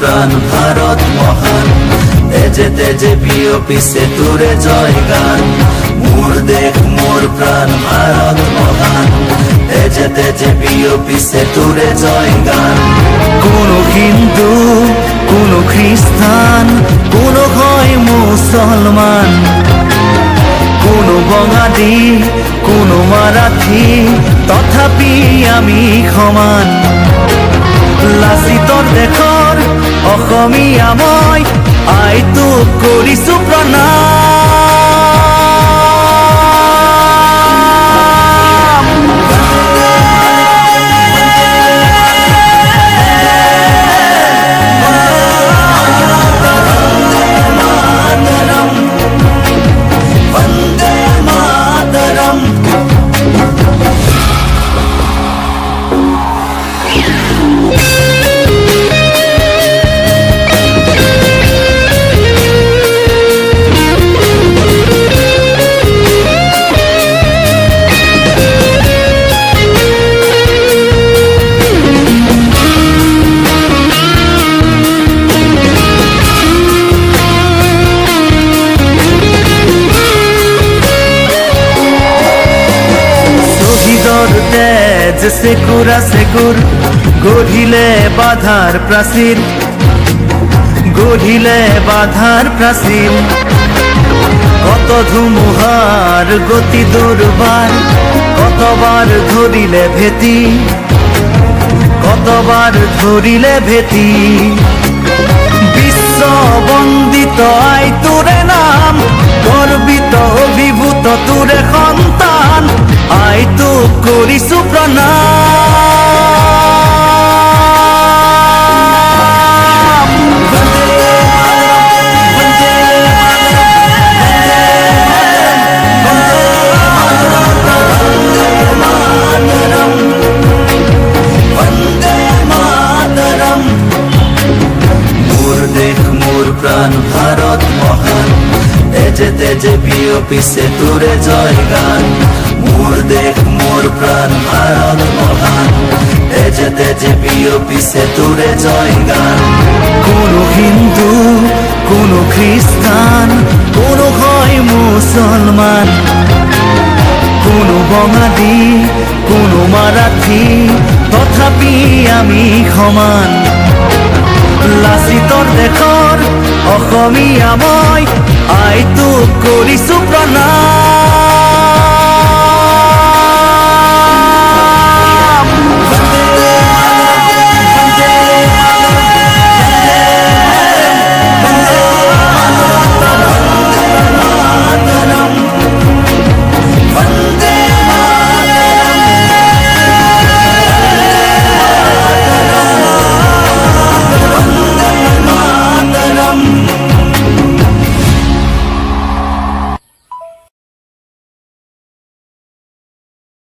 প্রাণ ভারত মহান, তেজে তেজে বিয়পিছে তোরে জয় গান। মোর দেশ মোর প্রাণ ভারত মহান, তেজে তেজে বিয়পিছে তোরে জয় গান। কোনো হিন্দু, কোনো খ্রিস্টান, কোনো হয় মুসলমান, কোনো বঙালী, কোনো মারাঠী, তথাপি আমি সমান। লাচিতৰ দেশৰ অসমীয়া মই, আই তোক কৰিছো প্ৰণাম। বন্দে মাতৰম। সেকুৰা সেকুৰ গঢ়িলে বাধাৰ প্ৰাচীৰ, গঢ়িলে বাধাৰ প্ৰাচীৰ। কত ধুমুহাৰ গতি দুৰ্বাৰ, কতবাৰ ধৰিলে ভেটি, কতবাৰ ধৰিলে ভেটি। বিশ্ব বন্দিত আই তোৰে নাম, গৰ্বিত অভিভূত তোৰে সন্তান, আই তোক কৰিছো প্ৰণাম। বন্দে মাতৰম। মোর দেশ মোর প্রাণ ভারত মহান, তেজে তেজে বিয়পিছে তোরে জয় গান। মোর দেশ মোর প্রাণ ভারত মহান, তেজে তেজে বিয়পিছে তোরে জয় গান। কোনো হিন্দু, কোনো খ্রিস্টান, কোনো হয় মুসলমান, কোনো বঙালী, কোনো মারাঠী, তথাপি আমি সমান। লাচিতৰ দেশৰ অসমীয়া মই, আই তোক কৰিছো প্ৰণাম।